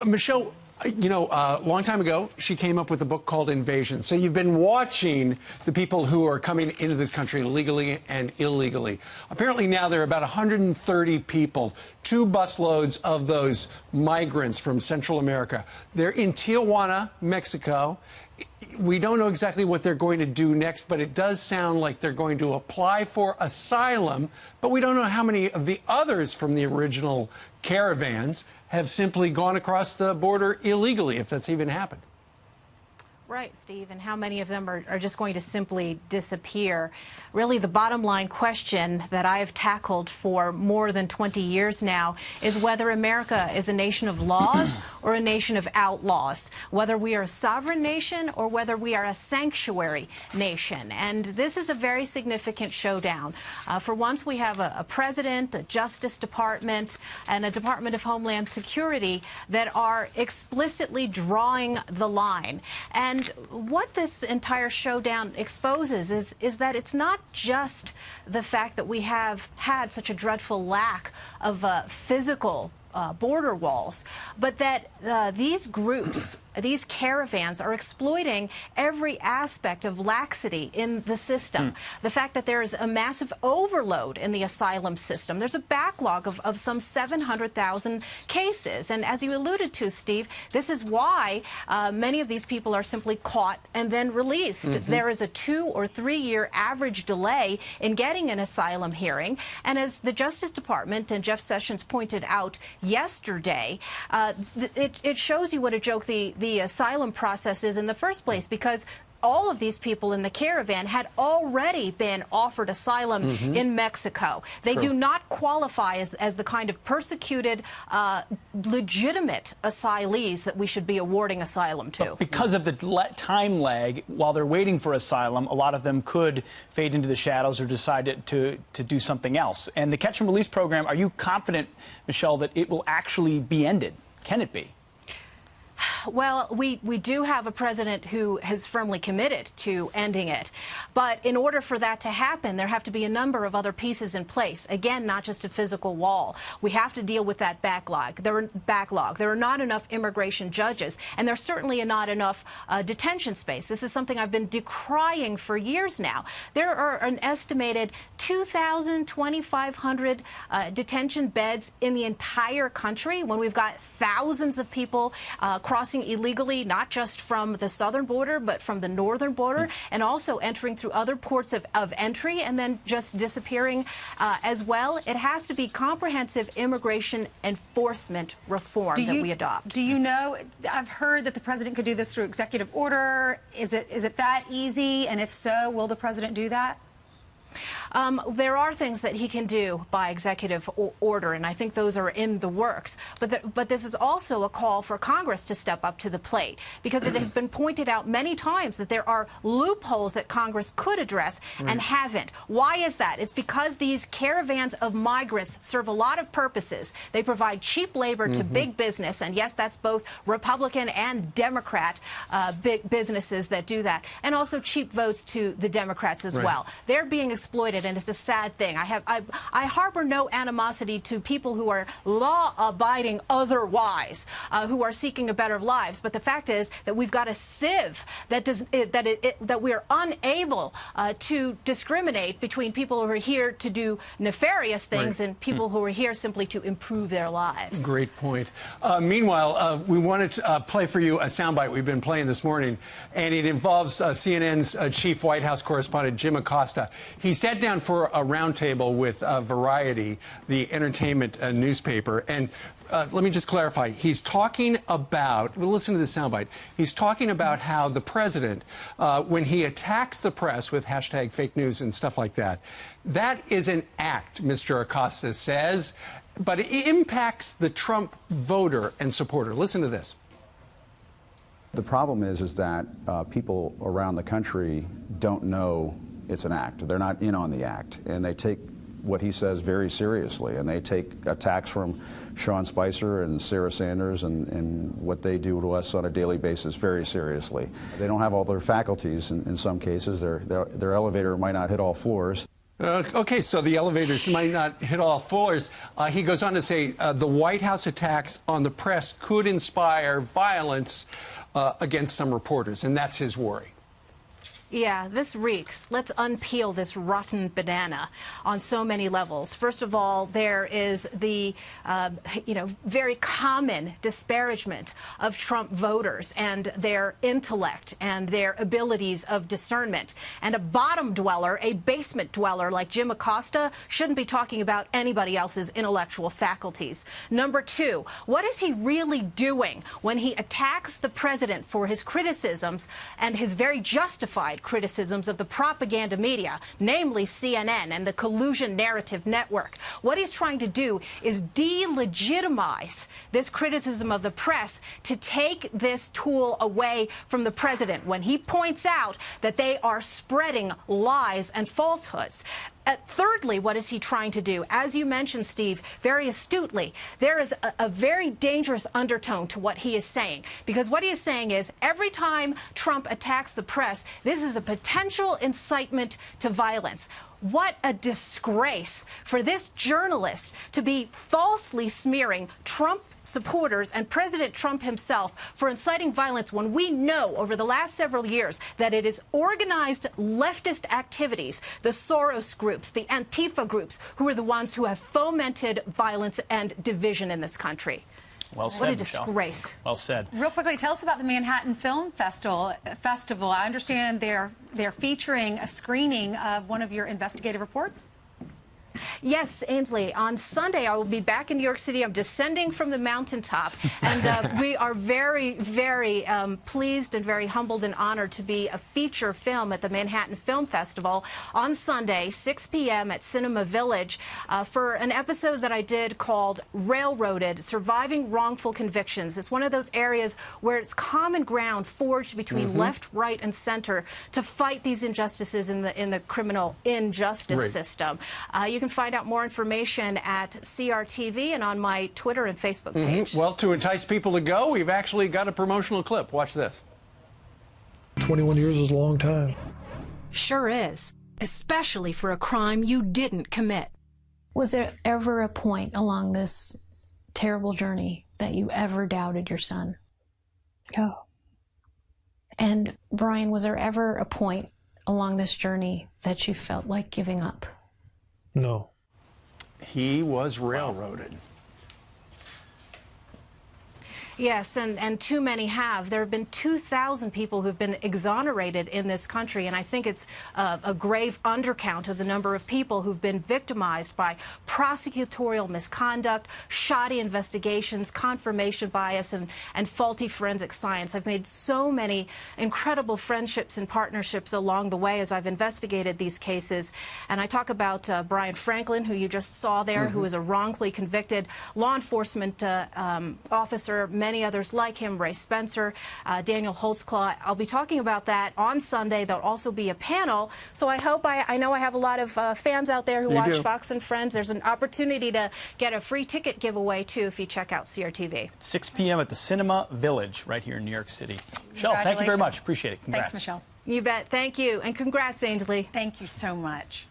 Michelle, a long time ago, she came up with a book called Invasion. So you've been watching the people who are coming into this country legally and illegally. Apparently now there are about 130 people, 2 busloads of those migrants from Central America. They're in Tijuana, Mexico. We don't know exactly what they're going to do next, but it does sound like they're going to apply for asylum. But we don't know how many of the others from the original caravans have simply gone across the border illegally, if that's even happened. Right, Steve, and how many of them are just going to simply disappear? Really, the bottom line question that I have tackled for more than 20 years now is whether America is a nation of laws or a nation of outlaws, whether we are a sovereign nation or whether we are a sanctuary nation. And this is a very significant showdown. For once, we have a president, a Justice Department, and a Department of Homeland Security that are explicitly drawing the line. And what this entire showdown exposes is that it's not just the fact that we have had such a dreadful lack of physical border walls, but that these groups, these caravans, are exploiting every aspect of laxity in the system. The fact that there is a massive overload in the asylum system. There's a backlog of some 700,000 cases. And as you alluded to, Steve, this is why many of these people are simply caught and then released. There is a 2 or 3 year average delay in getting an asylum hearing. And as the Justice Department and Jeff Sessions pointed out yesterday, it shows you what a joke the asylum process is in the first place, because all of these people in the caravan had already been offered asylum in Mexico. They do not qualify as the kind of persecuted, legitimate asylees that we should be awarding asylum to. But because of the time lag, while they're waiting for asylum, a lot of them could fade into the shadows or decide to do something else. And the catch and release program, are you confident, Michelle, that it will actually be ended? Can it be? Well, we do have a president who has firmly committed to ending it. But in order for that to happen, there have to be a number of other pieces in place. Again, not just a physical wall. We have to deal with that backlog. There are not enough immigration judges, and there's certainly not enough detention space. This is something I've been decrying for years now. There are an estimated 2,000, 2,500 detention beds in the entire country when we've got thousands of people crossing illegally, not just from the southern border, but from the northern border, and also entering through other ports of entry and then just disappearing as well. It has to be comprehensive immigration enforcement reform that we adopt. Do you know, I've heard that the president could do this through executive order. Is it that easy? And if so, will the president do that? There are things that he can do by executive order, and I think those are in the works. But this is also a call for Congress to step up to the plate, because it has been pointed out many times that there are loopholes that Congress could address and haven't. Why is that? It's because these caravans of migrants serve a lot of purposes. They provide cheap labor to big business, and yes, that's both Republican and Democrat big businesses that do that, and also cheap votes to the Democrats as well. They're being exploited, and it's a sad thing. I harbor no animosity to people who are law-abiding otherwise, who are seeking a better lives. But the fact is that we've got a sieve that we are unable to discriminate between people who are here to do nefarious things and people who are here simply to improve their lives. Great point. Meanwhile, we wanted to play for you a soundbite we've been playing this morning, and it involves CNN's chief White House correspondent, Jim Acosta. He sat down for a roundtable with Variety, the entertainment newspaper, and let me just clarify. He's talking about, well, listen to this soundbite. He's talking about how the president, when he attacks the press with hashtag fake news and stuff like that, that is an act, Mr. Acosta says, but it impacts the Trump voter and supporter. Listen to this. The problem is that people around the country don't know it's an act. They're not in on the act, and they take what he says very seriously, and they take attacks from Sean Spicer and Sarah Sanders and what they do to us on a daily basis very seriously. They don't have all their faculties in some cases. Their elevator might not hit all floors. Okay, so the elevators might not hit all floors. He goes on to say the White House attacks on the press could inspire violence against some reporters, and that's his worry. Yeah, this reeks. Let's unpeel this rotten banana on so many levels. First of all, there is the, very common disparagement of Trump voters and their intellect and their abilities of discernment. And a bottom dweller, a basement dweller like Jim Acosta shouldn't be talking about anybody else's intellectual faculties. Number two, what is he really doing when he attacks the president for his criticisms and his very justified criticisms of the propaganda media, namely CNN and the collusion narrative network? What he's trying to do is delegitimize this criticism of the press to take this tool away from the president when he points out that they are spreading lies and falsehoods. Thirdly, what is he trying to do? As you mentioned, Steve, very astutely, there is a very dangerous undertone to what he is saying. Because what he is saying is every time Trump attacks the press, this is a potential incitement to violence. What a disgrace for this journalist to be falsely smearing Trump supporters and President Trump himself for inciting violence when we know over the last several years that it is organized leftist activities, the Soros groups, the Antifa groups, who are the ones who have fomented violence and division in this country. Well said, What a Michelle. disgrace. Well said. Real quickly, tell us about the Manhattan Film Festival. I understand they're featuring a screening of one of your investigative reports. Yes, Ainsley. On Sunday, I will be back in New York City. I'm descending from the mountaintop, and we are very, very pleased and very humbled and honored to be a feature film at the Manhattan Film Festival on Sunday, 6 p.m. at Cinema Village, for an episode that I did called Railroaded, Surviving Wrongful Convictions. It's one of those areas where it's common ground forged between left, right, and center to fight these injustices in the criminal injustice system. You can find out more information at CRTV and on my Twitter and Facebook page. Well, to entice people to go, we've actually got a promotional clip. Watch this. 21 years is a long time. Sure is, especially for a crime you didn't commit. Was there ever a point along this terrible journey that you ever doubted your son? No. And Brian, was there ever a point along this journey that you felt like giving up? No. He was railroaded. Yes, and too many have. There have been 2,000 people who've been exonerated in this country, and I think it's a grave undercount of the number of people who've been victimized by prosecutorial misconduct, shoddy investigations, confirmation bias, and faulty forensic science. I've made so many incredible friendships and partnerships along the way as I've investigated these cases, and I talk about Brian Franklin, who you just saw there, who is a wrongfully convicted law enforcement officer, many others like him, Ray Spencer, Daniel Holtzclaw. I'll be talking about that on Sunday. There'll also be a panel. So I hope, I know I have a lot of fans out there who watch Fox and Friends. There's an opportunity to get a free ticket giveaway, too, if you check out CRTV. 6 p.m. at the Cinema Village right here in New York City. Michelle, thank you very much. Appreciate it. Congrats. Thanks, Michelle. You bet. Thank you. And congrats, Ainsley. Thank you so much.